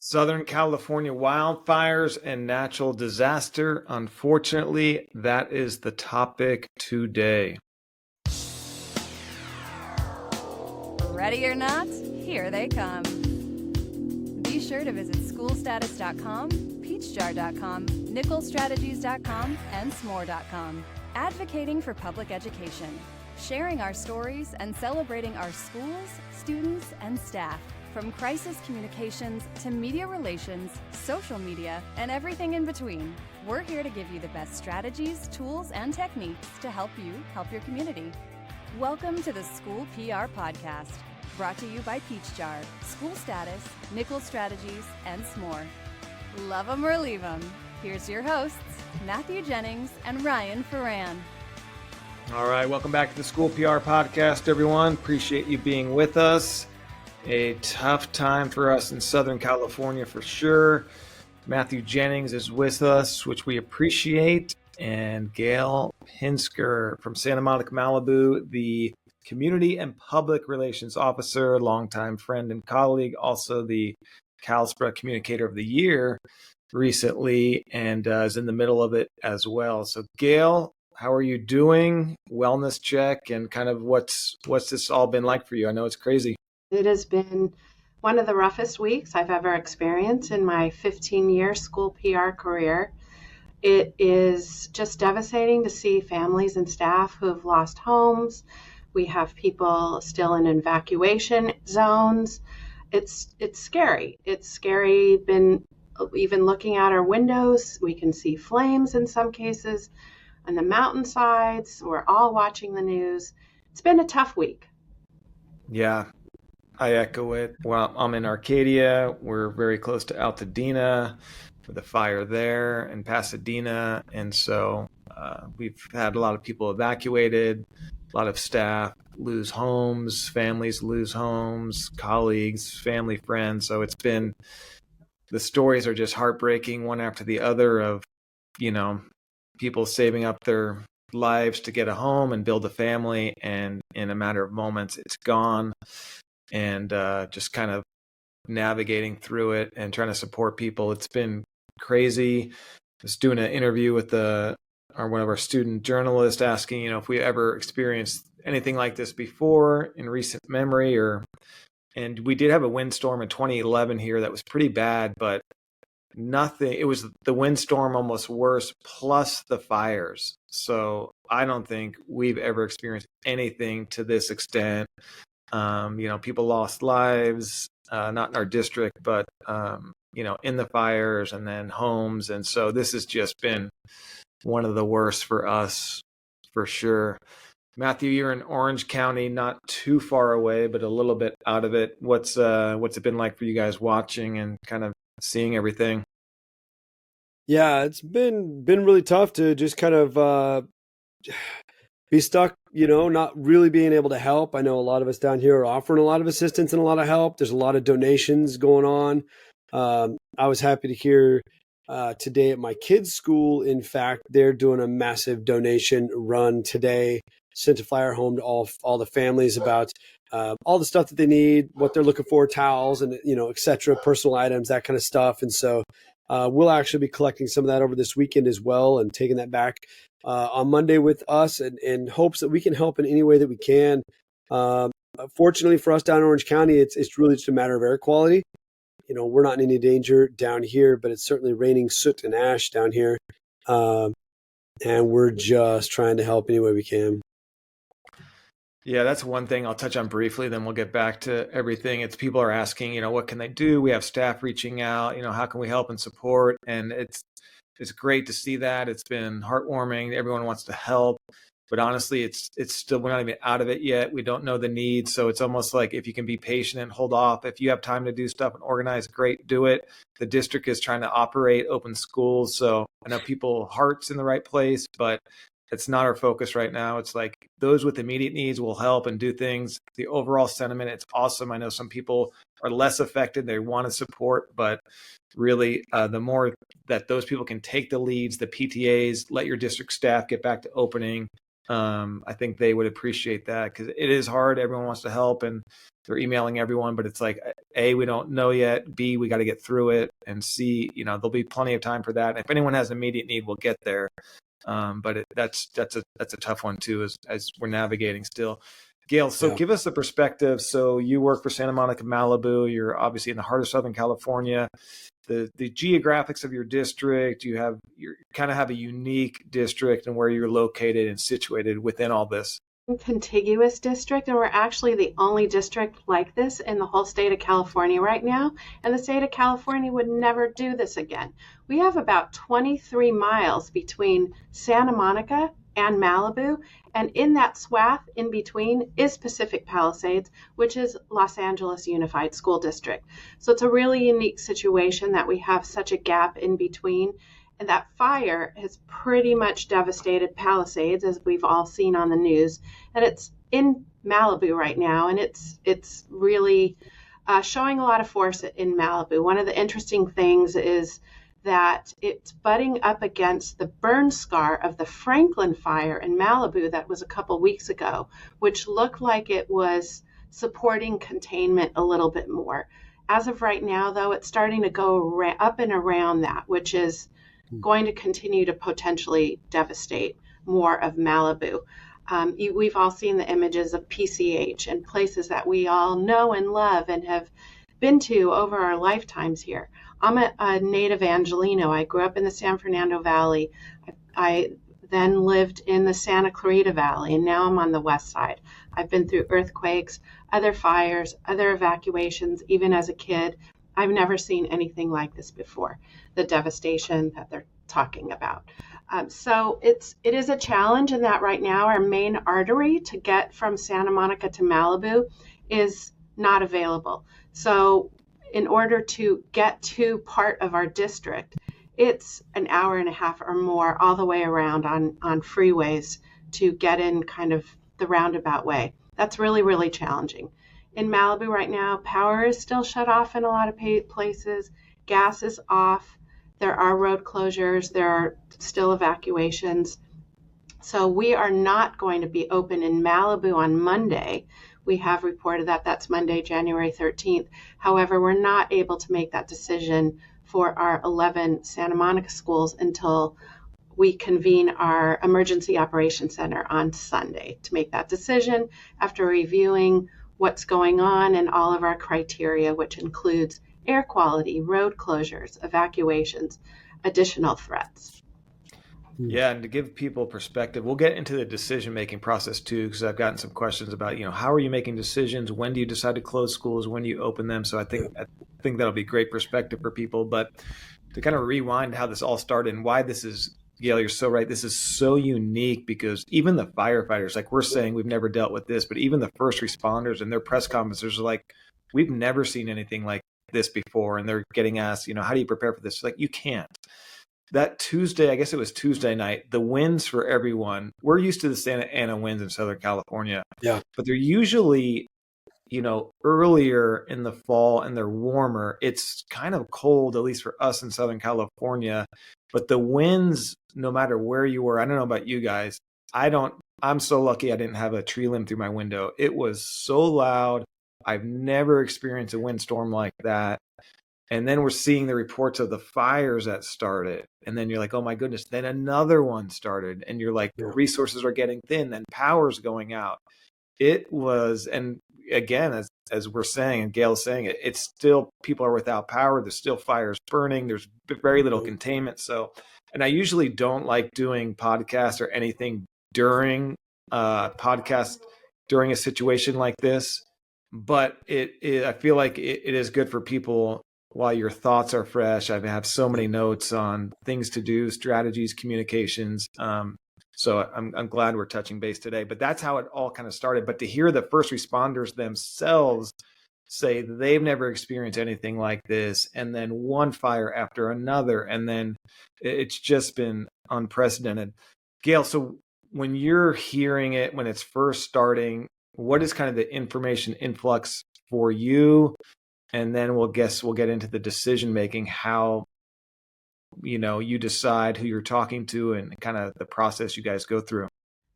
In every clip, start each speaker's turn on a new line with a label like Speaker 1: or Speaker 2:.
Speaker 1: Southern California wildfires and natural disaster. Unfortunately, that is the topic today.
Speaker 2: Ready or not, here they come. Be sure to visit schoolstatus.com, peachjar.com, nickelstrategies.com, and s'more.com. Advocating for public education, sharing our stories, and celebrating our schools, students, and staff. From crisis communications to media relations, social media, and everything in between, we're here to give you the best strategies, tools, and techniques to help you help your community. Welcome to the School PR Podcast, brought to you by Peach Jar, School Status, Nickel Strategies, and s'more. Love them or leave them. Here's your hosts, Matthew Jennings and Ryan Foran.
Speaker 1: All right, welcome back to the School PR Podcast, everyone. Appreciate you being with us. A tough time for us in Southern California for sure. Matthew Jennings is with us, which we appreciate, and Gail Pinsker from Santa Monica, Malibu, the Community and Public Relations Officer, longtime friend and colleague, also the CalSPRA Communicator of the Year recently, and is in the middle of it as well. So Gail, how are you doing? Wellness check, and kind of what's this all been like for you? I know it's crazy.
Speaker 3: It has been one of the roughest weeks I've ever experienced in my 15-year school PR career. It is just devastating to see families and staff who have lost homes. We have people still in evacuation zones. It's scary. It's scary. Been even looking out our windows, we can see flames in some cases on the mountainsides. We're all watching the news. It's been a tough week.
Speaker 1: Yeah. I echo it. Well, I'm in Arcadia. We're very close to Altadena for the fire there in Pasadena. And so we've had a lot of people evacuated, a lot of staff lose homes, families lose homes, colleagues, family, friends. So it's been, the stories are just heartbreaking, one after the other, of, people saving up their lives to get a home and build a family. And in a matter of moments, it's gone. And just kind of navigating through it and trying to support people. It's been crazy. I was doing an interview with one of our student journalists, asking, if we ever experienced anything like this before in recent memory, and we did have a windstorm in 2011 here that was pretty bad, but nothing. It was the windstorm almost worse, plus the fires. So I don't think we've ever experienced anything to this extent. People lost lives, not in our district, but, in the fires, and then homes. And so this has just been one of the worst for us, for sure. Matthew, you're in Orange County, not too far away, but a little bit out of it. What's it been like for you guys watching and kind of seeing everything?
Speaker 4: Yeah, it's been really tough to just kind of be stuck, not really being able to help. I know a lot of us down here are offering a lot of assistance and a lot of help. There's a lot of donations going on. I was happy to hear today at my kids' school, in fact, they're doing a massive donation run today, sent a flyer home to all the families about all the stuff that they need, what they're looking for, towels and, et cetera, personal items, that kind of stuff. And so we'll actually be collecting some of that over this weekend as well, and taking that back on Monday with us, and hopes that we can help in any way that we can. Fortunately for us down in Orange County, it's really just a matter of air quality. We're not in any danger down here, but it's certainly raining soot and ash down here. And we're just trying to help any way we can.
Speaker 1: Yeah, that's one thing I'll touch on briefly, then we'll get back to everything. It's people are asking, what can they do? We have staff reaching out, how can we help and support? And it's great to see that. It's been heartwarming. Everyone wants to help, but honestly, it's still, we're not even out of it yet. We don't know the needs. So it's almost like, if you can be patient and hold off, if you have time to do stuff and organize, great, do it. The district is trying to operate open schools. So I know people's heart's in the right place, but it's not our focus right now. It's like those with immediate needs will help and do things. The overall sentiment, it's awesome. I know some people are less affected. They want to support, but really the more that those people can take the leads, the PTAs, let your district staff get back to opening, I think they would appreciate that, because it is hard. Everyone wants to help and they're emailing everyone, but it's like, A, we don't know yet. B, we got to get through it. And C, there'll be plenty of time for that. And if anyone has immediate need, we'll get there. But that's a tough one too, as we're navigating still. Gail, so give us a perspective. So you work for Santa Monica, Malibu. You're obviously in the heart of Southern California. The geographics of your district, you kind of have a unique district and where you're located and situated within all this.
Speaker 3: Contiguous district, and we're actually the only district like this in the whole state of California right now, and the state of California would never do this again. We have about 23 miles between Santa Monica and Malibu, and in that swath in between is Pacific Palisades, which is Los Angeles Unified School District. So it's a really unique situation that we have such a gap in between. And that fire has pretty much devastated Palisades, as we've all seen on the news. And it's in Malibu right now, and it's really showing a lot of force in Malibu. One of the interesting things is that it's butting up against the burn scar of the Franklin fire in Malibu that was a couple weeks ago, which looked like it was supporting containment a little bit more. As of right now, though, it's starting to go up and around that, which is going to continue to potentially devastate more of Malibu. We've all seen the images of PCH and places that we all know and love and have been to over our lifetimes here. I'm a native Angelino. I grew up in the San Fernando Valley. I then lived in the Santa Clarita Valley, and now I'm on the west side. I've been through earthquakes, other fires, other evacuations, even as a kid. I've never seen anything like this before, the devastation that they're talking about. So it is a challenge in that right now our main artery to get from Santa Monica to Malibu is not available. So in order to get to part of our district, it's an hour and a half or more all the way around on freeways to get in kind of the roundabout way. That's really, really challenging. In Malibu right now, power is still shut off in a lot of places. Gas is off. There are road closures. There are still evacuations. So we are not going to be open in Malibu on Monday. We have reported that that's Monday, January 13th. However, we're not able to make that decision for our 11 Santa Monica schools until we convene our Emergency Operations Center on Sunday to make that decision after reviewing what's going on and all of our criteria, which includes air quality, road closures, evacuations, additional threats.
Speaker 1: Yeah, and to give people perspective, we'll get into the decision-making process too, because I've gotten some questions about, how are you making decisions? When do you decide to close schools? When do you open them? So I think that'll be great perspective for people. But to kind of rewind how this all started and why this is, Gail, you're so right. This is so unique because even the firefighters, like we're saying, we've never dealt with this, but even the first responders and their press conferences are like, we've never seen anything like this before. And they're getting asked, how do you prepare for this? It's like, you can't. That Tuesday, I guess it was Tuesday night, the winds for everyone, we're used to the Santa Ana winds in Southern California.
Speaker 4: Yeah.
Speaker 1: But they're usually, earlier in the fall and they're warmer. It's kind of cold, at least for us in Southern California. But the winds, no matter where you were, I don't know about you guys. I'm so lucky I didn't have a tree limb through my window. It was so loud. I've never experienced a windstorm like that. And then we're seeing the reports of the fires that started. And then you're like, oh my goodness, then another one started. And you're like, the resources are getting thin, then power's going out. It was, and again, as we're saying, and Gail's saying it, it's still, people are without power. There's still fires burning. There's very little containment. So, and I usually don't like doing podcasts or anything during during a situation like this. But I feel like it is good for people while your thoughts are fresh. I have so many notes on things to do, strategies, communications. So I'm glad we're touching base today. But that's how it all kind of started. But to hear the first responders themselves say they've never experienced anything like this, and then one fire after another, and then it's just been unprecedented. Gail, so when you're hearing it, when it's first starting, what is kind of the information influx for you? And then we'll get into the decision making, how you decide who you're talking to and kind of the process you guys go through.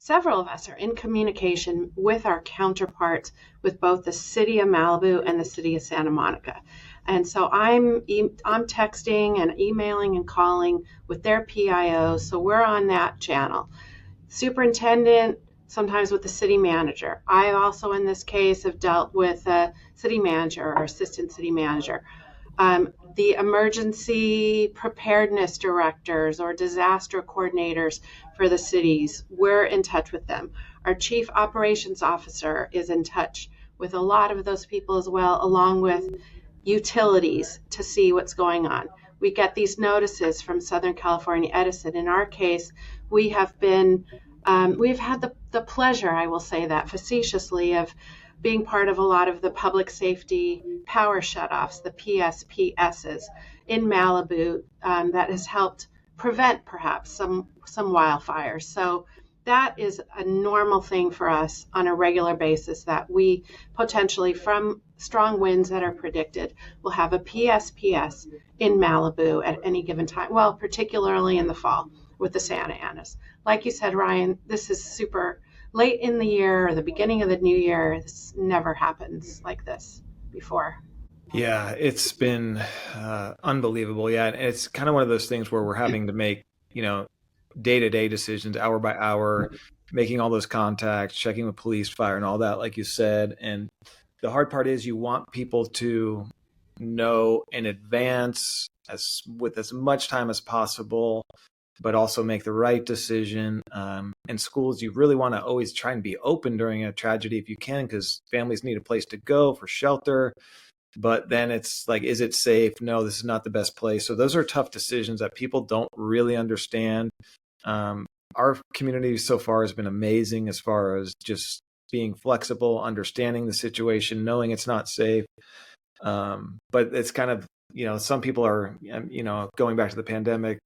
Speaker 3: several of us are in communication with our counterparts with both the city of Malibu and the city of Santa Monica. And so I'm texting and emailing and calling with their PIOs. So we're on that channel. Superintendent, sometimes with the city manager. I also, in this case, have dealt with a city manager or assistant city manager. The emergency preparedness directors or disaster coordinators for the cities, we're in touch with them. Our chief operations officer is in touch with a lot of those people as well, along with utilities to see what's going on. We get these notices from Southern California Edison. In our case, we have been, we've had the pleasure, I will say that facetiously, of being part of a lot of the public safety power shutoffs, the PSPSs in Malibu, that has helped prevent perhaps some wildfires. So that is a normal thing for us on a regular basis, that we potentially, from strong winds that are predicted, will have a PSPS in Malibu at any given time. Well, particularly in the fall with the Santa Anas. Like you said, Ryan, this is super late in the year or the beginning of the new year. This never happens like this before.
Speaker 1: Yeah, it's been unbelievable. Yeah, and it's kind of one of those things where we're having to make, day-to-day decisions, hour by hour, making all those contacts, checking with police, fire, and all that, like you said. And the hard part is you want people to know in advance, with as much time as possible, but also make the right decision. In schools, you really want to always try and be open during a tragedy if you can, because families need a place to go for shelter. But then it's like, is it safe? No, this is not the best place. So those are tough decisions that people don't really understand. Our community so far has been amazing as far as just being flexible, understanding the situation, knowing it's not safe. But it's kind of, some people are, going back to the pandemic,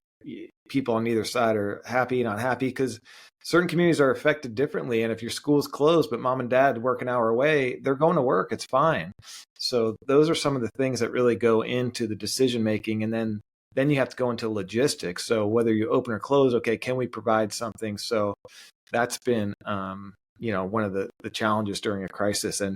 Speaker 1: people on either side are happy, not happy, because certain communities are affected differently. And if your school's closed, but mom and dad work an hour away, they're going to work. It's fine. So those are some of the things that really go into the decision making. And then you have to go into logistics. So whether you open or close, okay, can we provide something? So that's been, one of the challenges during a crisis. And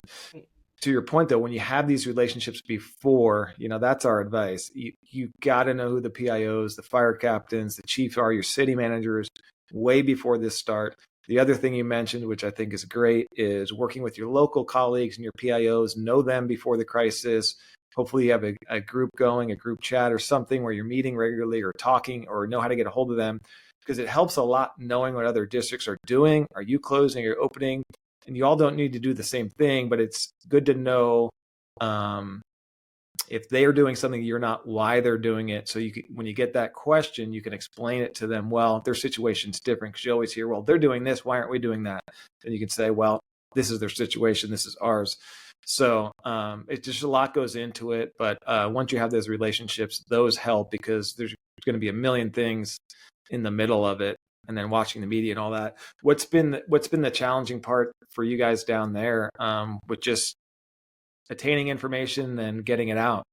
Speaker 1: to your point, though, when you have these relationships before, that's our advice. You got to know who the PIOs, the fire captains, the chiefs are, your city managers, way before this start. The other thing you mentioned, which I think is great, is working with your local colleagues and your PIOs. Know them before the crisis. Hopefully you have a group going, a group chat or something where you're meeting regularly or talking, or know how to get a hold of them, because it helps a lot knowing what other districts are doing. Are you closing or opening? And you all don't need to do the same thing, but it's good to know if they are doing something you're not, why they're doing it. So when you get that question, you can explain it to them. Well, their situation's different, because you always hear, well, they're doing this, why aren't we doing that? And you can say, well, this is their situation, this is ours. So it's just a lot goes into it. But once you have those relationships, those help, because there's going to be a million things in the middle of it. And then watching the media and all that. What's been the challenging part for you guys down there with just attaining information and getting it out?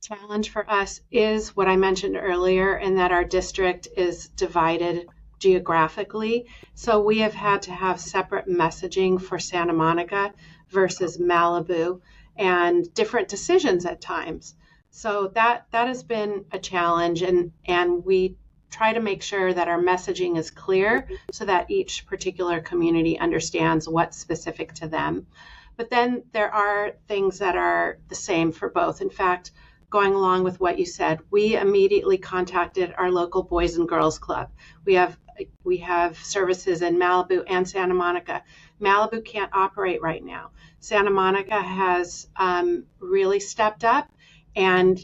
Speaker 3: Challenge for us is what I mentioned earlier, in that our district is divided geographically. So we have had to have separate messaging for Santa Monica versus Malibu, and different decisions at times. So that has been a challenge, and we try to make sure that our messaging is clear so that each particular community understands what's specific to them. But then there are things that are the same for both. In fact, going along with what you said, we immediately contacted our local Boys and Girls Club. We have services in Malibu and Santa Monica. Malibu can't operate right now. Santa Monica has really stepped up, and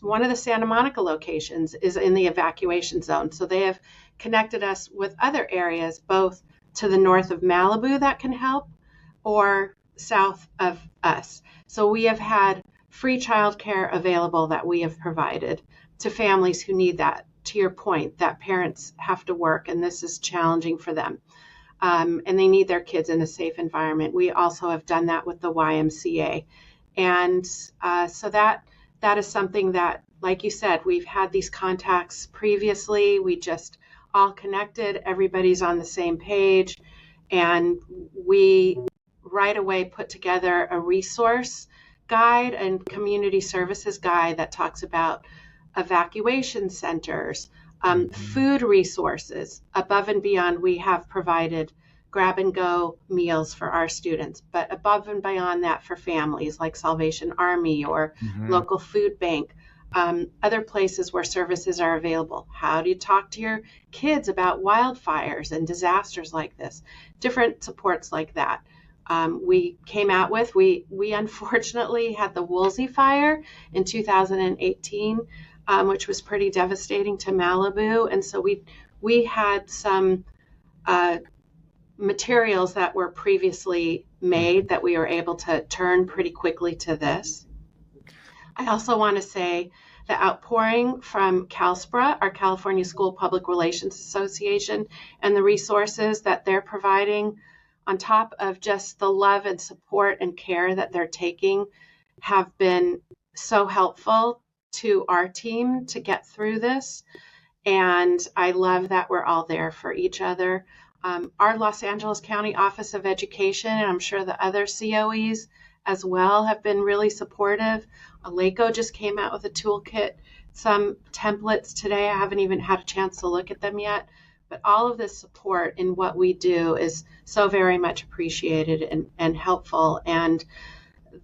Speaker 3: one of the Santa Monica locations is in the evacuation zone. So they have connected us with other areas, both to the north of Malibu that can help, or south of us. So we have had free childcare available that we have provided to families who need that. To your point, that parents have to work, and this is challenging for them. And they need their kids in a safe environment. We also have done that with the YMCA. And so that is something that, like you said, we've had these contacts previously. We just all connected. Everybody's on the same page. And we right away put together a resource guide and community services guide that talks about evacuation centers, food resources. Above and beyond, we have provided grab and go meals for our students, but above and beyond that for families like Salvation Army or local food bank, other places where services are available. How do you talk to your kids about wildfires and disasters like this? Different supports like that. We came out with, we unfortunately had the Woolsey fire in 2018, which was pretty devastating to Malibu. And so we had some materials that were previously made that we were able to turn pretty quickly to this. I also want to say the outpouring from CalSPRA, our California School Public Relations Association, and the resources that they're providing on top of just the love and support and care that they're taking have been so helpful to our team to get through this. And I love that we're all there for each other. Our Los Angeles County Office of Education, and I'm sure the other COEs as well, have been really supportive. Alaco just came out with a toolkit, some templates today. I haven't even had a chance to look at them yet. But all of this support in what we do is so very much appreciated and helpful. And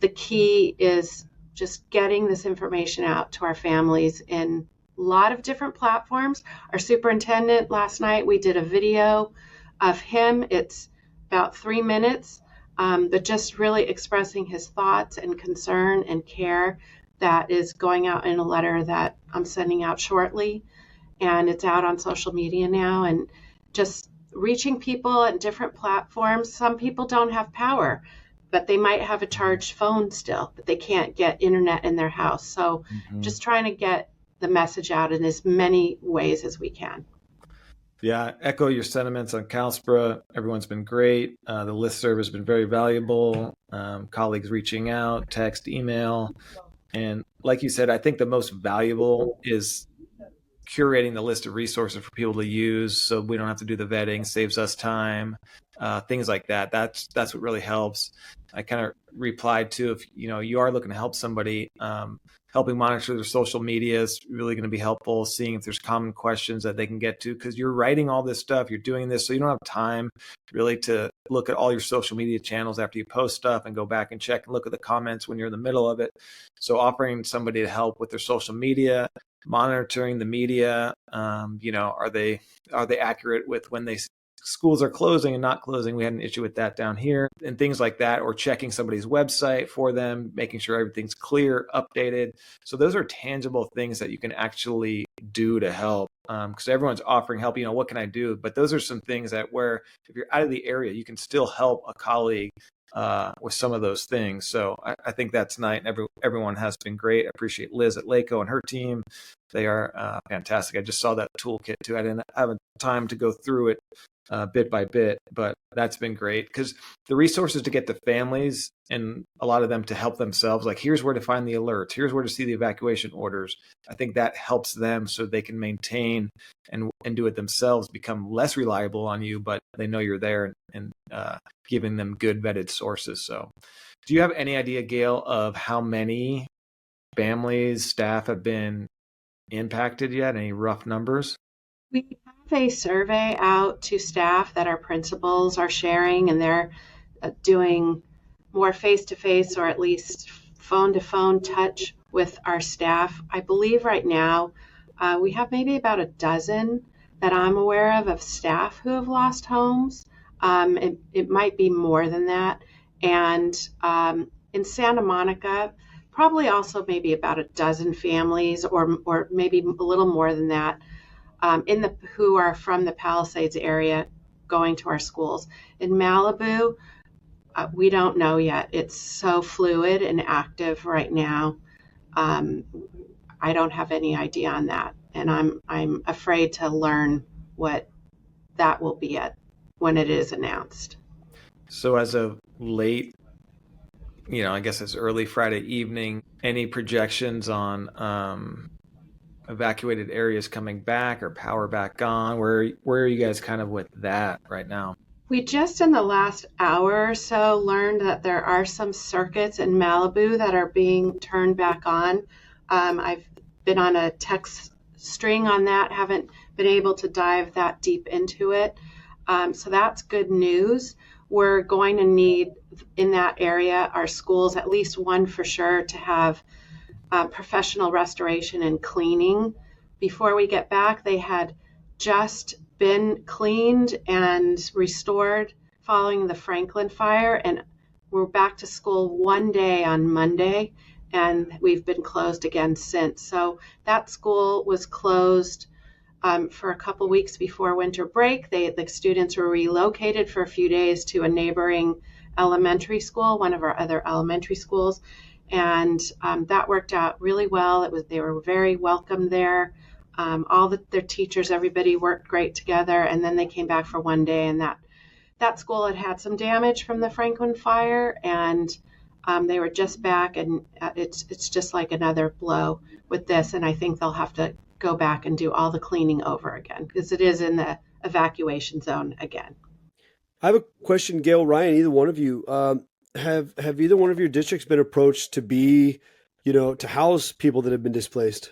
Speaker 3: the key is just getting this information out to our families in a lot of different platforms. Our superintendent, last night, we did a video of him. It's about 3 minutes, but just really expressing his thoughts and concern and care that is going out in a letter that I'm sending out shortly. And it's out on social media now, and just reaching people at different platforms. Some people don't have power, but they might have a charged phone still, but they can't get internet in their house. So just trying to get the message out in as many ways as we can.
Speaker 1: Yeah, echo your sentiments on CalSPRA. Everyone's been great. The listserv has been very valuable. Colleagues reaching out, text, email. And like you said, I think the most valuable is curating the list of resources for people to use so we don't have to do the vetting, saves us time, things like that. That's what really helps. I kind of replied to, if you are looking to help somebody, helping monitor their social media is really going to be helpful, seeing if there's common questions that they can get to, because you're writing all this stuff, you're doing this, so you don't have time really to look at all your social media channels after you post stuff and go back and check and look at the comments when you're in the middle of it. So offering somebody to help with their social media, monitoring the media, are they accurate with when schools are closing and not closing? We had an issue with that down here, and things like that, or checking somebody's website for them, making sure everything's clear, updated. So those are tangible things that you can actually do to help, because everyone's offering help. What can I do? But those are some things that where if you're out of the area, you can still help a colleague with some of those things. So I think that's nice. Everyone has been great. I appreciate Liz at Laco and her team. They are fantastic. I just saw that toolkit too. I didn't have time to go through it bit by bit, but that's been great, because the resources to get the families and a lot of them to help themselves, like here's where to find the alerts, here's where to see the evacuation orders. I think that helps them so they can maintain and do it themselves, become less reliable on you, but they know you're there and giving them good vetted sources. So do you have any idea, Gail, of how many families, staff have been impacted yet? Any rough numbers?
Speaker 3: We have a survey out to staff that our principals are sharing, and they're doing more face-to-face or at least phone-to-phone touch with our staff. I believe right now we have maybe about a dozen that I'm aware of staff who have lost homes. It might be more than that. And in Santa Monica, probably also maybe about a dozen families or maybe a little more than that who are from the Palisades area going to our schools. In Malibu, we don't know yet. It's so fluid and active right now. I don't have any idea on that, and I'm afraid to learn what that will be at when it is announced.
Speaker 1: So as of late, I guess it's early Friday evening, any projections on evacuated areas coming back or power back on? Where are you guys kind of with that right now?
Speaker 3: We just in the last hour or so learned that there are some circuits in Malibu that are being turned back on. I've been on a text string on that, haven't been able to dive that deep into it. So that's good news. We're going to need in that area, our schools, at least one for sure, to have professional restoration and cleaning. Before we get back, they had just been cleaned and restored following the Franklin fire, and we're back to school one day on Monday, and we've been closed again since. So that school was closed for a couple weeks before winter break. The students were relocated for a few days to a neighboring elementary school, one of our other elementary schools, and that worked out really well. They were very welcome there. Their teachers, everybody worked great together, and then they came back for one day, and that school had some damage from the Franklin fire, and they were just back, and it's just like another blow with this, and I think they'll have to go back and do all the cleaning over again because it is in the evacuation zone again.
Speaker 4: I have a question, Gail, Ryan, either one of you. Have either one of your districts been approached to be, to house people that have been displaced?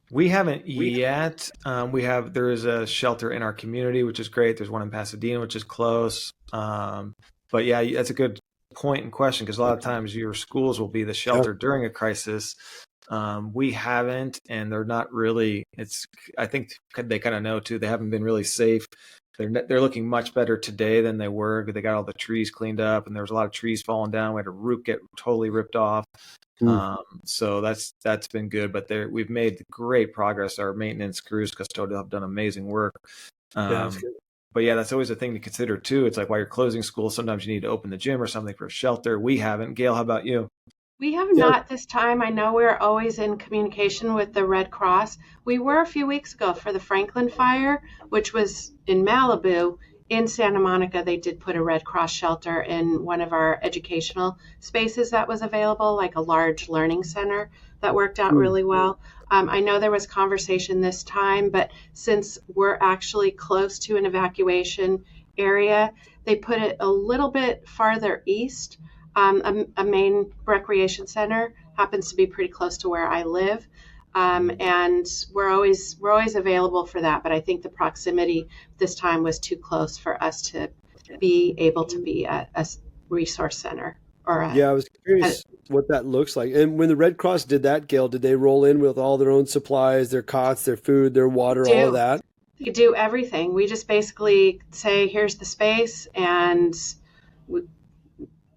Speaker 1: We haven't yet. There is a shelter in our community, which is great. There's one in Pasadena, which is close. But yeah, that's a good point and question because a lot of times your schools will be the shelter during a crisis. We haven't, and they're not really. I think they kind of know too. They haven't been really safe. They're looking much better today than they were. They got all the trees cleaned up, and there was a lot of trees falling down. We had a roof get totally ripped off. So that's been good. But we've made great progress. Our maintenance crews, custodial, have done amazing work. But yeah, that's always a thing to consider too. It's like while you're closing school, sometimes you need to open the gym or something for a shelter. We haven't. Gail, how about you?
Speaker 3: We have not this time. I know we're always in communication with the Red Cross. We were a few weeks ago for the Franklin fire, which was in Malibu. In Santa Monica, they did put a Red Cross shelter in one of our educational spaces that was available, like a large learning center that worked out really well. I know there was conversation this time, but since we're actually close to an evacuation area, they put it a little bit farther east. A main recreation center happens to be pretty close to where I live. And we're always available for that. But I think the proximity this time was too close for us to be able to be a resource center.
Speaker 4: I was curious what that looks like. And when the Red Cross did that, Gail, did they roll in with all their own supplies, their cots, their food, their water, all of that?
Speaker 3: They do everything. We just basically say, here's the space, and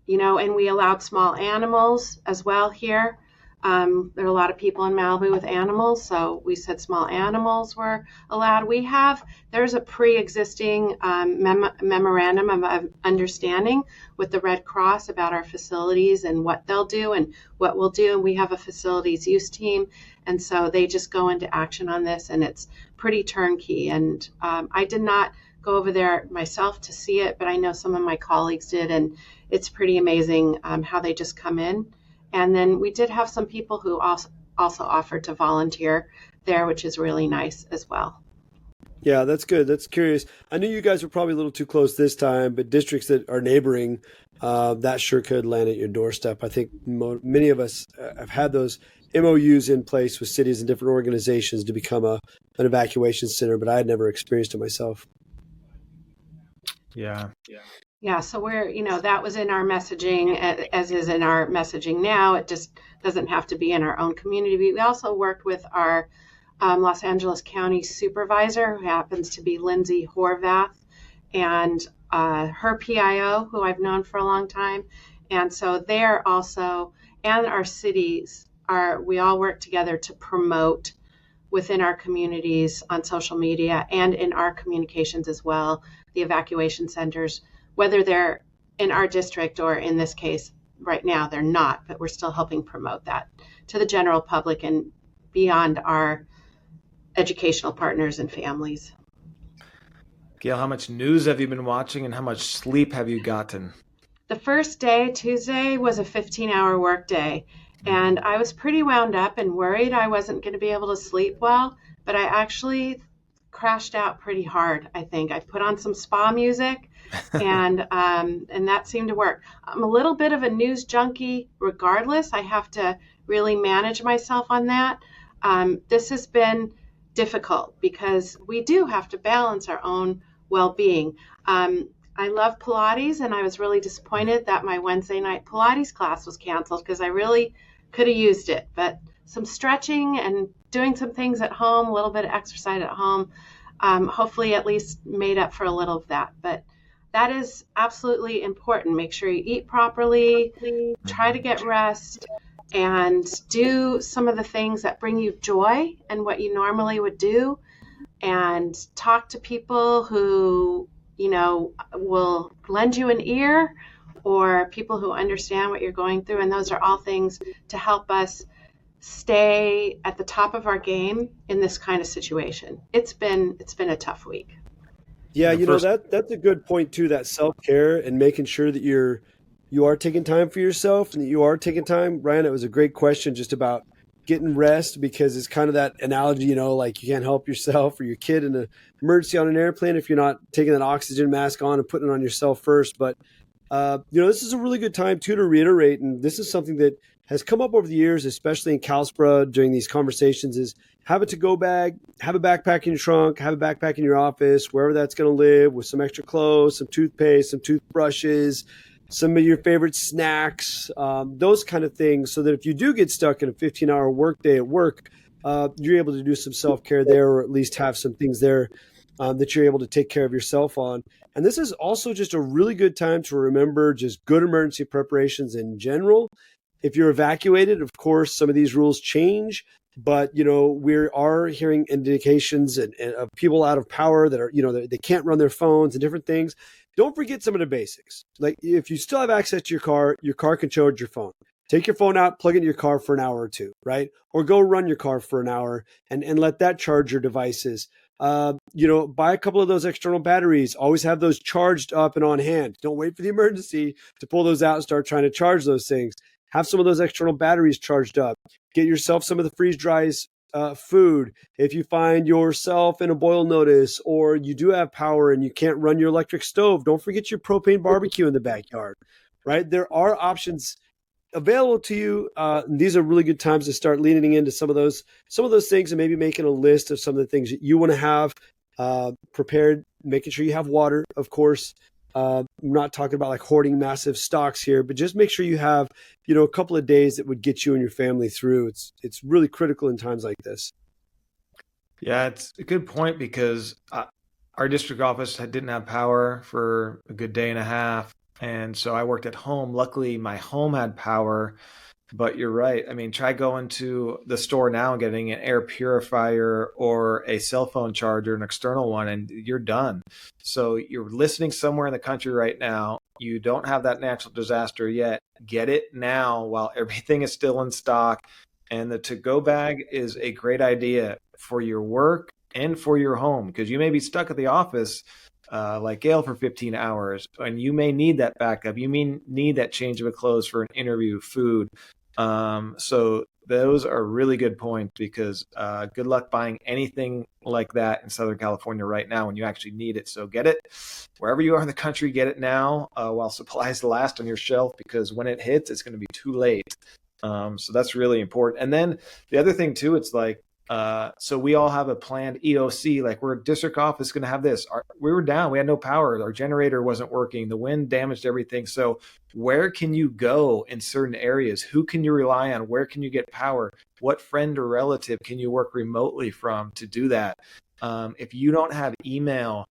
Speaker 3: and we allowed small animals as well here. There are a lot of people in Malibu with animals, so we said small animals were allowed. There's a pre-existing memorandum of understanding with the Red Cross about our facilities and what they'll do and what we'll do. And we have a facilities use team, and so they just go into action on this, and it's pretty turnkey. And I did not go over there myself to see it, but I know some of my colleagues did, and it's pretty amazing how they just come in. And then we did have some people who also offered to volunteer there, which is really nice as well.
Speaker 4: Yeah, that's good. That's curious. I knew you guys were probably a little too close this time, but districts that are neighboring, that sure could land at your doorstep. I think many of us have had those MOUs in place with cities and different organizations to become an evacuation center, but I had never experienced it myself.
Speaker 3: Yeah, so we're, that was in our messaging, as is in our messaging now. It just doesn't have to be in our own community. We also worked with our Los Angeles County supervisor, who happens to be Lindsay Horvath, and her PIO, who I've known for a long time. And so they're also, and our cities, we all work together to promote within our communities on social media and in our communications as well, the evacuation centers, whether they're in our district or in this case, right now they're not, but we're still helping promote that to the general public and beyond our educational partners and families.
Speaker 1: Gail, how much news have you been watching and how much sleep have you gotten?
Speaker 3: The first day, Tuesday, was a 15-hour work day. And I was pretty wound up and worried I wasn't going to be able to sleep well, but I actually crashed out pretty hard. I think I put on some spa music, and that seemed to work. I'm a little bit of a news junkie regardless. I have to really manage myself on that. This has been difficult because we do have to balance our own well-being. I love Pilates, and I was really disappointed that my Wednesday night Pilates class was canceled because I really could have used it. But some stretching and doing some things at home, a little bit of exercise at home, hopefully at least made up for a little of that. But that is absolutely important. Make sure you eat properly, try to get rest, and do some of the things that bring you joy and what you normally would do, and talk to people who, will lend you an ear, or people who understand what you're going through. And those are all things to help us stay at the top of our game in this kind of situation. It's been a tough week.
Speaker 4: Yeah, that's a good point too, that self-care and making sure that you are taking time for yourself and that you are taking time. Ryan, it was a great question just about getting rest, because it's kind of that analogy, like you can't help yourself or your kid in an emergency on an airplane if you're not taking that oxygen mask on and putting it on yourself first. But, this is a really good time too to reiterate. And this is something that has come up over the years, especially in CalSPRA during these conversations, is have a to-go bag, have a backpack in your trunk, have a backpack in your office, wherever that's going to live, with some extra clothes, some toothpaste, some toothbrushes, some of your favorite snacks, those kind of things, so that if you do get stuck in a 15-hour workday at work, you're able to do some self-care there, or at least have some things there that you're able to take care of yourself on. And this is also just a really good time to remember just good emergency preparations in general. If you're evacuated, of course, some of these rules change, but, we are hearing indications of people out of power that are, they can't run their phones and different things. Don't forget some of the basics. Like, if you still have access to your car can charge your phone. Take your phone out, plug it into your car for an hour or two, right? Or go run your car for an hour and let that charge your devices. Buy a couple of those external batteries. Always have those charged up and on hand. Don't wait for the emergency to pull those out and start trying to charge those things. Have some of those external batteries charged up. Get yourself some of the freeze dries food. If you find yourself in a boil notice, or you do have power and you can't run your electric stove, don't forget your propane barbecue in the backyard, right? There are options available to you. These are really good times to start leaning into some of those things, and maybe making a list of some of the things that you want to have prepared, making sure you have water, of course. I'm not talking about like hoarding massive stocks here, but just make sure you have, a couple of days that would get you and your family through. It's really critical in times like this.
Speaker 1: Yeah, it's a good point, because our district office didn't have power for a good day and a half. And so I worked at home. Luckily, my home had power. But you're right. I mean, try going to the store now and getting an air purifier or a cell phone charger, an external one, and you're done. So you're listening somewhere in the country right now. You don't have that natural disaster yet. Get it now while everything is still in stock. And the to-go bag is a great idea for your work and for your home, because you may be stuck at the office like Gail for 15 hours, and you may need that backup. You may need that change of clothes for an interview, food. So those are really good points, because good luck buying anything like that in Southern California right now when you actually need it. So get it wherever you are in the country, get it now while supplies last on your shelf, because when it hits, it's going to be too late. So that's really important. And then the other thing too, it's like, so we all have a planned EOC, like we're district office going to have this. We were down. We had no power. Our generator wasn't working. The wind damaged everything. So where can you go in certain areas? Who can you rely on? Where can you get power? What friend or relative can you work remotely from to do that? If you don't have email,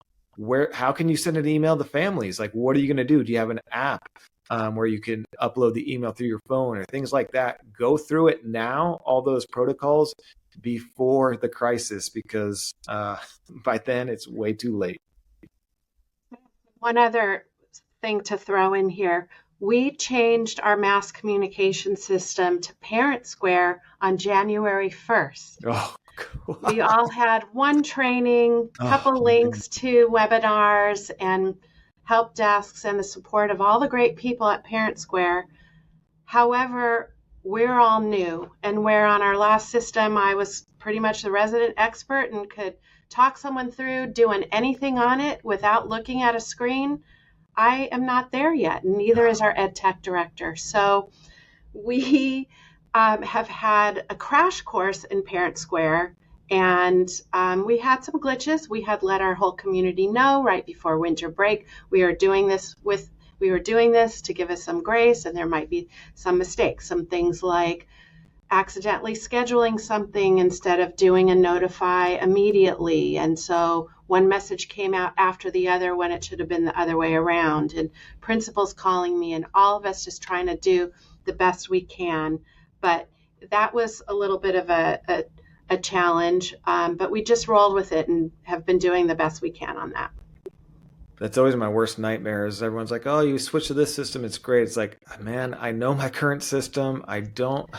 Speaker 1: how can you send an email to families? Like, what are you going to do? Do you have an app where you can upload the email through your phone or things like that? Go through it now, all those protocols, before the crisis, because by then it's way too late.
Speaker 3: One other thing to throw in here. We changed our mass communication system to Parent Square on January 1st.
Speaker 1: Oh, cool.
Speaker 3: We all had one training, couple links to webinars and help desks, and the support of all the great people at Parent Square. However, we're all new. And where on our last system, I was pretty much the resident expert and could talk someone through doing anything on it without looking at a screen, I am not there yet, and neither is our ed tech director. So we have had a crash course in Parent Square, and we had some glitches. We had let our whole community know right before winter break we were doing this to give us some grace, and there might be some mistakes, some things like accidentally scheduling something instead of doing a notify immediately. And so one message came out after the other when it should have been the other way around. And principals calling me, and all of us just trying to do the best we can. But that was a little bit of a challenge. But we just rolled with it and have been doing the best we can on that.
Speaker 1: That's always my worst nightmare is everyone's like, oh, you switch to this system. It's great. It's like, man, I know my current system. I don't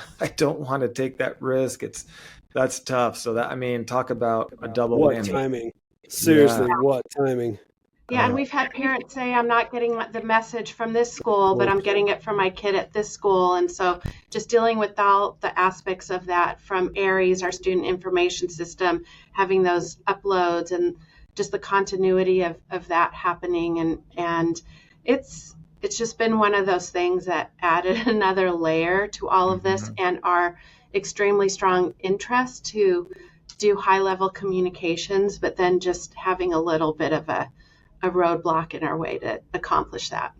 Speaker 1: want to take that risk. That's tough. So talk about a double
Speaker 4: what
Speaker 1: whammy.
Speaker 4: Timing. Seriously, what timing.
Speaker 3: Yeah, and we've had parents say, I'm not getting the message from this school, but I'm getting it from my kid at this school. And so just dealing with all the aspects of that from ARIES, our student information system, having those uploads and just the continuity of that happening. And it's just been one of those things that added another layer to all of this, and our extremely strong interest to do high level communications, but then just having a little bit of a roadblock in our way to accomplish that.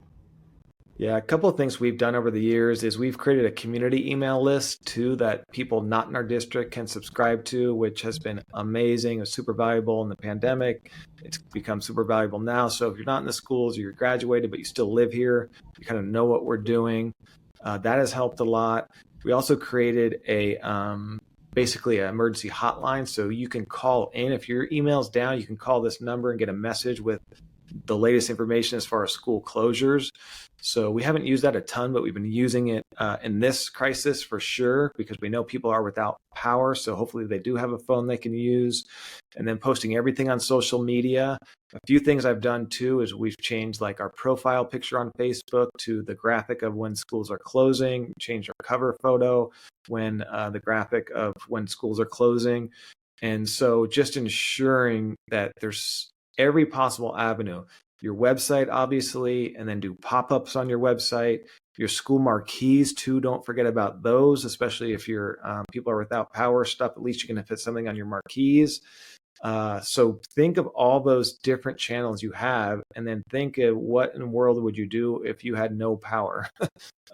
Speaker 1: Yeah, a couple of things we've done over the years is we've created a community email list too that people not in our district can subscribe to, which has been amazing. It was super valuable in the pandemic. It's become super valuable now. So if you're not in the schools or you're graduated, but you still live here, you kind of know what we're doing. That has helped a lot. We also created basically an emergency hotline. So you can call in. If your email's down, you can call this number and get a message with the latest information as far as school closures. So we haven't used that a ton, but we've been using it in this crisis for sure, because we know people are without power. So hopefully they do have a phone they can use. And then posting everything on social media. A few things I've done too is we've changed like our profile picture on Facebook to the graphic of when schools are closing, changed our cover photo when the graphic of when schools are closing. And so just ensuring that there's every possible avenue. Your website, obviously, and then do pop-ups on your website. Your school marquees, too. Don't forget about those, especially if your people are without power stuff. At least you can fit something on your marquees. So think of all those different channels you have, and then think of what in the world would you do if you had no power?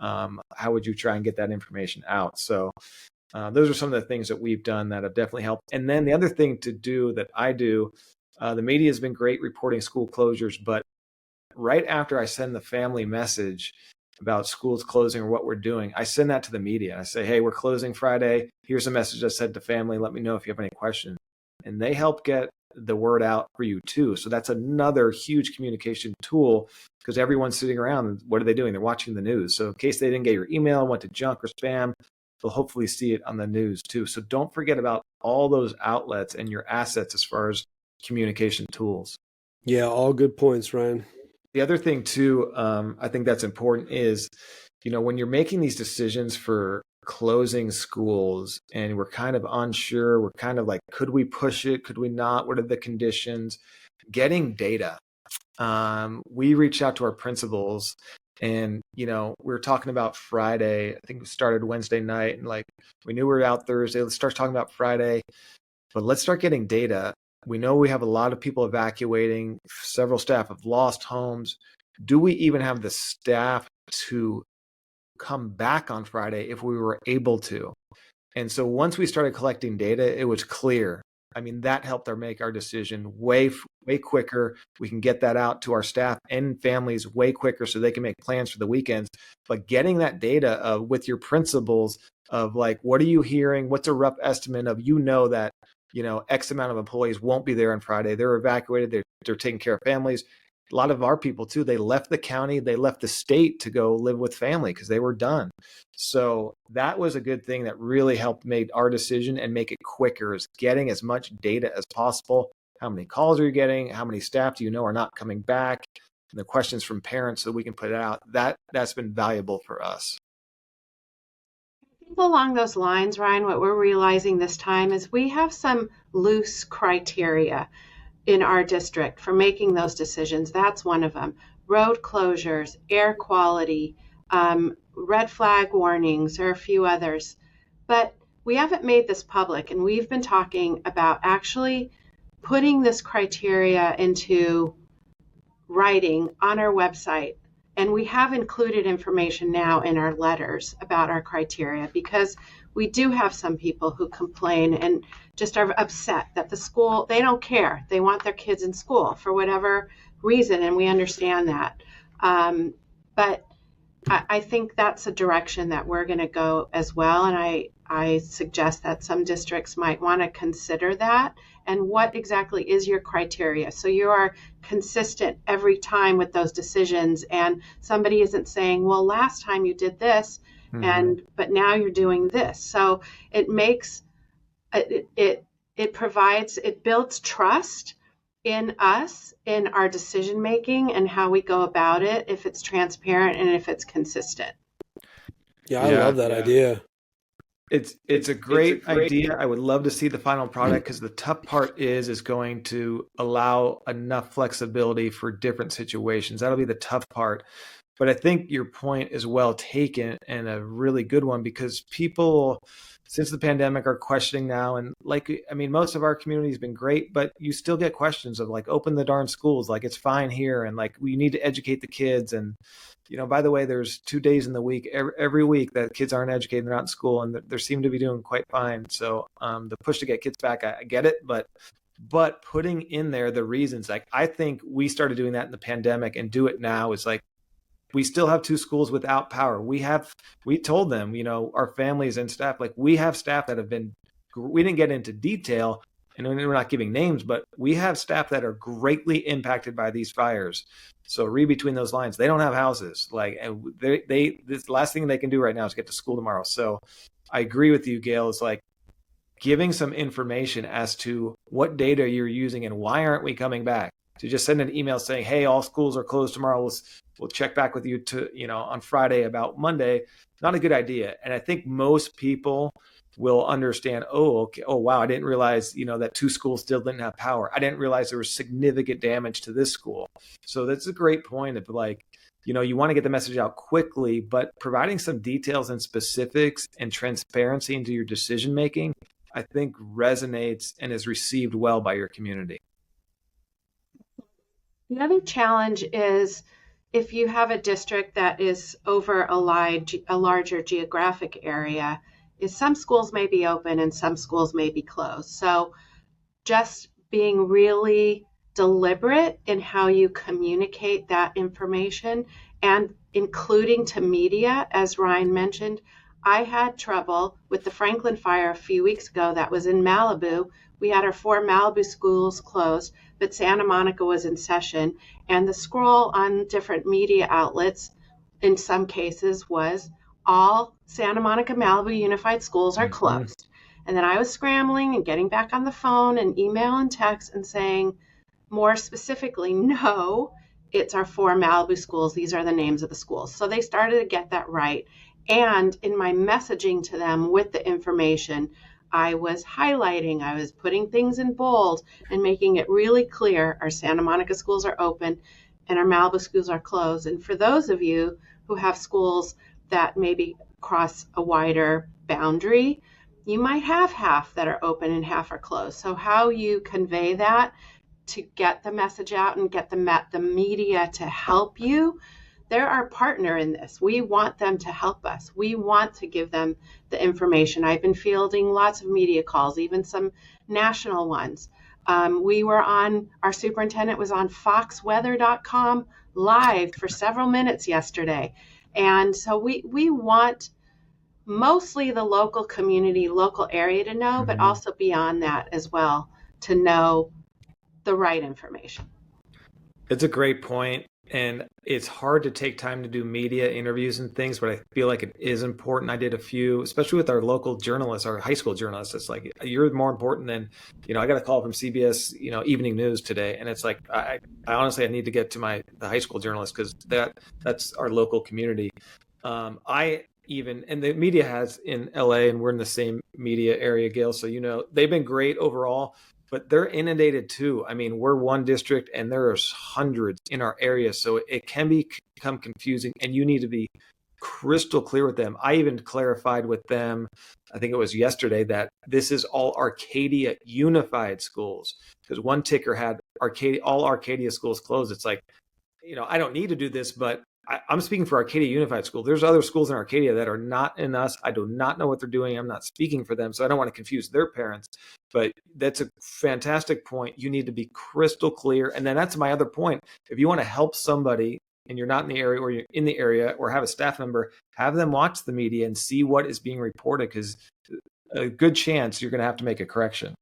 Speaker 1: How would you try and get that information out? So those are some of the things that we've done that have definitely helped. And then the other thing to do that I do, the media has been great reporting school closures, but right after I send the family message about schools closing or what we're doing, I send that to the media. I say, hey, we're closing Friday. Here's a message I said to family. Let me know if you have any questions. And they help get the word out for you too. So that's another huge communication tool, because everyone's sitting around. What are they doing? They're watching the news. So in case they didn't get your email, went to junk or spam, they'll hopefully see it on the news too. So don't forget about all those outlets and your assets as far as communication tools.
Speaker 4: Yeah, all good points, Ryan.
Speaker 1: The other thing too, I think that's important is, when you're making these decisions for closing schools and we're kind of unsure, we're kind of like, could we push it? Could we not? What are the conditions? Getting data. We reached out to our principals and, we were talking about Friday. I think we started Wednesday night and we knew we were out Thursday. Let's start talking about Friday, but let's start getting data. We know we have a lot of people evacuating. Several staff have lost homes. Do we even have the staff to come back on Friday if we were able to? And so once we started collecting data, it was clear. That helped make our decision way quicker. We can get that out to our staff and families way quicker so they can make plans for the weekends. But getting that data with your principals of what are you hearing? What's a rough estimate of, that X amount of employees won't be there on Friday. They're evacuated. They're taking care of families. A lot of our people too, they left the county, they left the state to go live with family because they were done. So that was a good thing that really helped make our decision and make it quicker, is getting as much data as possible. How many calls are you getting? How many staff do you know are not coming back? And the questions from parents so we can put it out. That's been valuable for us.
Speaker 3: Along those lines, Ryan, what we're realizing this time is we have some loose criteria in our district for making those decisions. That's one of them. Road closures, air quality, red flag warnings, or a few others. But we haven't made this public, and we've been talking about actually putting this criteria into writing on our website. And we have included information now in our letters about our criteria, because we do have some people who complain and just are upset that the school, they don't care. They want their kids in school for whatever reason, and we understand that. But I think that's a direction that we're going to go as well. And I suggest that some districts might want to consider that. And what exactly is your criteria? So you are consistent every time with those decisions, and somebody isn't saying, well, last time you did this, but now you're doing this. So it makes it provides, it builds trust in us, in our decision making and how we go about it, if it's transparent and if it's consistent.
Speaker 4: Yeah, I love that idea.
Speaker 1: It's a great idea. I would love to see the final product, because the tough part is going to allow enough flexibility for different situations. That'll be the tough part. But I think your point is well taken, and a really good one, because people, since the pandemic, are questioning now. And most of our community has been great, but you still get questions of like, open the darn schools, like it's fine here, and like we need to educate the kids. And by the way, there's 2 days in the week, every week, that kids aren't educated, they're not in school, and they seem to be doing quite fine. So the push to get kids back, I get it, but putting in there the reasons, like I think we started doing that in the pandemic, and do it now is like, we still have 2 schools without power. We told them, our families and staff, like we have staff that have been, we didn't get into detail, and we're not giving names, but we have staff that are greatly impacted by these fires. So read between those lines. They don't have houses. Like, and this last thing they can do right now is get to school tomorrow. So I agree with you, Gail. It's like giving some information as to what data you're using and why aren't we coming back. To just send an email saying, hey, all schools are closed tomorrow. We'll check back with you on Friday about Monday. Not a good idea. And I think most people will understand, oh, okay, oh, wow, I didn't realize, that 2 schools still didn't have power. I didn't realize there was significant damage to this school. So that's a great point of like, you want to get the message out quickly, but providing some details and specifics and transparency into your decision-making, I think resonates and is received well by your community.
Speaker 3: The other challenge is if you have a district that is over a larger geographic area, is some schools may be open and some schools may be closed. So just being really deliberate in how you communicate that information, and including to media, as Ryan mentioned. I had trouble with the Franklin fire a few weeks ago that was in Malibu. We had our 4 Malibu schools closed, but Santa Monica was in session. And the scroll on different media outlets, in some cases, was all Santa Monica Malibu Unified Schools are closed. And then I was scrambling and getting back on the phone and email and text and saying, more specifically, no, it's our 4 Malibu schools. These are the names of the schools. So they started to get that right. And in my messaging to them with the information, I was highlighting, I was putting things in bold and making it really clear our Santa Monica schools are open and our Malibu schools are closed. And for those of you who have schools that maybe cross a wider boundary, you might have half that are open and half are closed. So how you convey that to get the message out and get the media to help you, they're our partner in this. We want them to help us. We want to give them the information. I've been fielding lots of media calls, even some national ones. Our superintendent was on foxweather.com live for several minutes yesterday. And so we want mostly the local community, local area to know, but also beyond that as well, to know the right information.
Speaker 1: It's a great point. And it's hard to take time to do media interviews and things, but I feel like it is important. I did a few, especially with our local journalists, our high school journalists. It's like, you're more important than, I got a call from CBS, Evening News today. And it's like, I honestly, I need to get to the high school journalists, because that's our local community. even, and the media has in LA, and we're in the same media area, Gail. So, they've been great overall, but they're inundated too. I mean, we're one district and there's hundreds in our area. So it can become confusing, and you need to be crystal clear with them. I even clarified with them, I think it was yesterday, that this is all Arcadia Unified Schools, because one ticker had all Arcadia schools closed. It's like, I don't need to do this, but I'm speaking for Arcadia Unified School. There's other schools in Arcadia that are not in us. I do not know what they're doing. I'm not speaking for them, so I don't want to confuse their parents. But that's a fantastic point. You need to be crystal clear. And then that's my other point. If you want to help somebody and you're not in the area, or you're in the area, or have a staff member, have them watch the media and see what is being reported, because a good chance you're going to have to make a correction.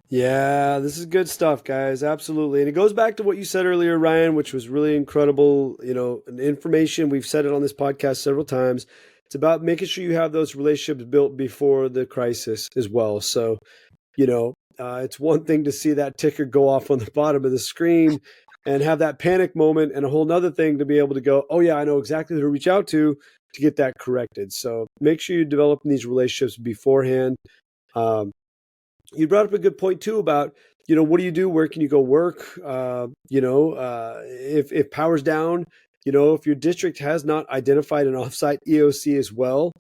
Speaker 4: Yeah, this is good stuff, guys. Absolutely. And it goes back to what you said earlier, Ryan, which was really incredible, and information. We've said it on this podcast several times. It's about making sure you have those relationships built before the crisis as well. So, it's one thing to see that ticker go off on the bottom of the screen and have that panic moment, and a whole nother thing to be able to go, oh yeah, I know exactly who to reach out to get that corrected. So make sure you're developing these relationships beforehand. You brought up a good point too about, what do you do? Where can you go work? If power's down, if your district has not identified an offsite EOC as well,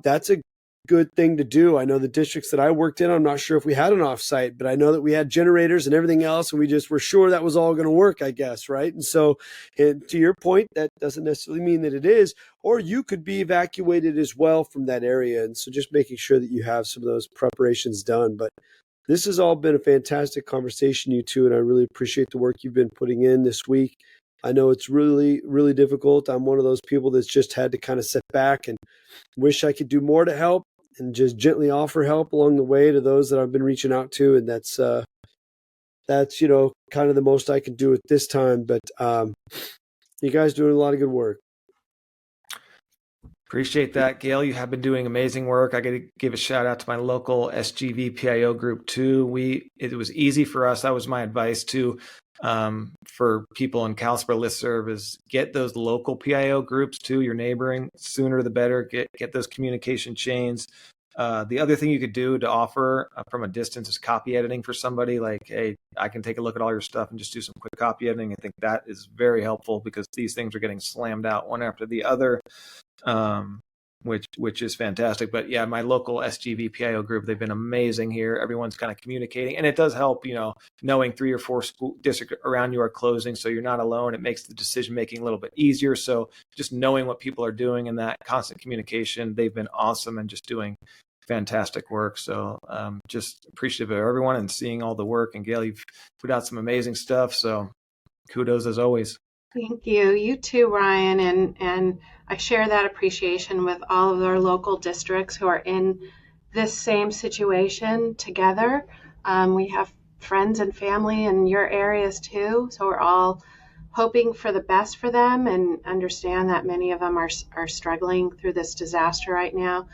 Speaker 4: that's a good thing to do. I know the districts that I worked in, I'm not sure if we had an offsite, but I know that we had generators and everything else, and we just were sure that was all going to work, I guess, right? And so, and to your point, that doesn't necessarily mean that it is, or you could be evacuated as well from that area. And so just making sure that you have some of those preparations done. But this has all been a fantastic conversation, you two, and I really appreciate the work you've been putting in this week. I know it's really, really difficult. I'm one of those people that's just had to kind of sit back and wish I could do more to help, and just gently offer help along the way to those that I've been reaching out to. And that's kind of the most I can do at this time. But you guys doing a lot of good work.
Speaker 1: Appreciate that, Gail. You have been doing amazing work. I got to give a shout out to my local SGV PIO group too. It was easy for us. That was my advice too, for people in Kalispell listserv, is get those local PIO groups too. Your neighboring, sooner the better. Get those communication chains. The other thing you could do to offer from a distance is copy editing for somebody. Like, hey, I can take a look at all your stuff and just do some quick copy editing. I think that is very helpful, because these things are getting slammed out one after the other, which is fantastic. But yeah, my local SGV PIO group, they've been amazing here. Everyone's kind of communicating, and it does help, knowing 3 or 4 school districts around you are closing, so you're not alone. It makes the decision making a little bit easier. So just knowing what people are doing and that constant communication, they've been awesome and just doing fantastic work. So just appreciative of everyone and seeing all the work. And Gail, you've put out some amazing stuff. So kudos as always.
Speaker 3: Thank you. You too, Ryan. And I share that appreciation with all of our local districts who are in this same situation together. We have friends and family in your areas too. So we're all hoping for the best for them, and understand that many of them are struggling through this disaster right now.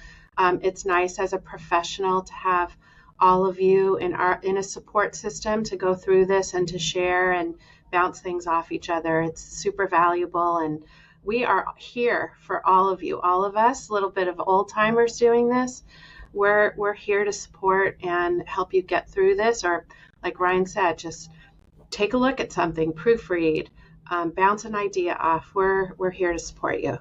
Speaker 3: It's nice as a professional to have all of you in a support system to go through this and to share and bounce things off each other. It's super valuable, and we are here for all of you, all of us, a little bit of old timers doing this. We're here to support and help you get through this, or like Ryan said, just take a look at something, proofread, bounce an idea off. We're here to support you.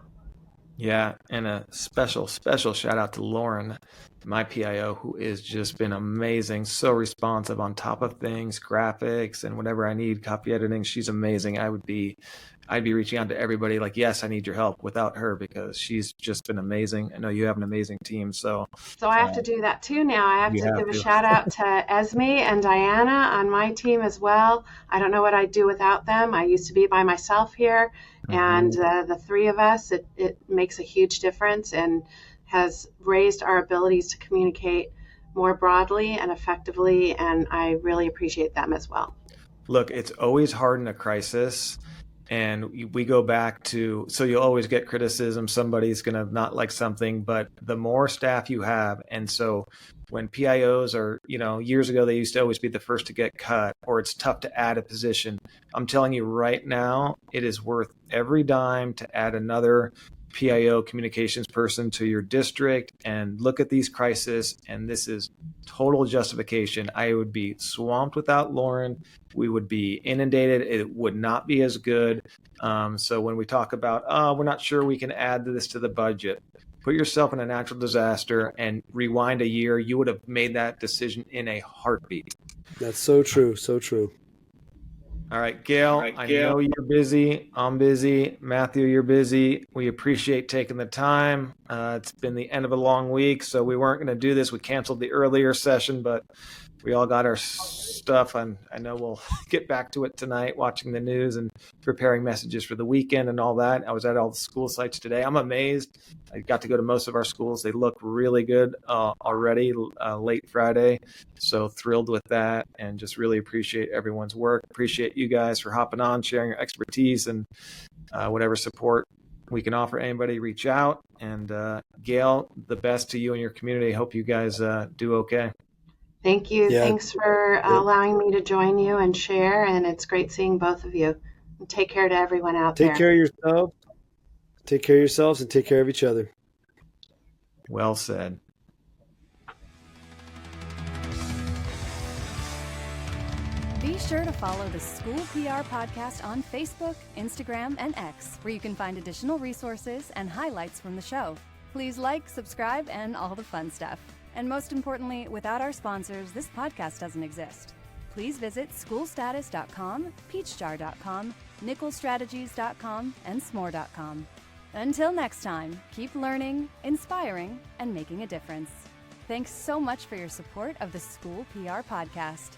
Speaker 1: Yeah, and a special shout out to Lauren, my PIO, who has just been amazing, so responsive, on top of things, graphics and whatever I need, copy editing. She's amazing. I'd be reaching out to everybody like, yes, I need your help, without her, because she's just been amazing. I know you have an amazing team. So
Speaker 3: I have to do that too now. I have to give a shout out to Esme and Diana on my team as well. I don't know what I'd do without them. I used to be by myself here, and the 3 of us, it makes a huge difference and has raised our abilities to communicate more broadly and effectively, and I really appreciate them as well.
Speaker 1: Look, it's always hard in a crisis, and we go back to, so you'll always get criticism. Somebody's going to not like something, but the more staff you have, and so when PIOs are, years ago, they used to always be the first to get cut, or it's tough to add a position. I'm telling you right now, it is worth every dime to add another PIO communications person to your district and look at these crises. And this is total justification. I would be swamped without Lauren. We would be inundated. It would not be as good. So when we talk about, we're not sure we can add this to the budget, put yourself in a natural disaster and rewind a year. You would have made that decision in a heartbeat.
Speaker 4: That's so true. So true.
Speaker 1: All right, Gail, I know you're busy. I'm busy. Matthew, you're busy. We appreciate taking the time. It's been the end of a long week, so we weren't going to do this. We canceled the earlier session, but we all got our stuff. And I know we'll get back to it tonight, watching the news and preparing messages for the weekend and all that. I was at all the school sites today. I'm amazed. I got to go to most of our schools. They look really good already, late Friday. So thrilled with that and just really appreciate everyone's work. Appreciate you guys for hopping on, sharing your expertise and whatever support we can offer anybody, reach out. And Gail, the best to you and your community. Hope you guys do okay.
Speaker 3: Thank you.
Speaker 4: Yeah.
Speaker 3: Thanks for allowing me to join you and share. And it's great seeing both of you. And take care to everyone out there.
Speaker 4: Take care of yourself. Take care of yourselves and take care of each other.
Speaker 1: Well said.
Speaker 2: Be sure to follow the School PR Podcast on Facebook, Instagram, and X, where you can find additional resources and highlights from the show. Please like, subscribe, and all the fun stuff. And most importantly, without our sponsors, this podcast doesn't exist. Please visit schoolstatus.com, peachjar.com, nickelstrategies.com, and smore.com. Until next time, keep learning, inspiring, and making a difference. Thanks so much for your support of the School PR Podcast.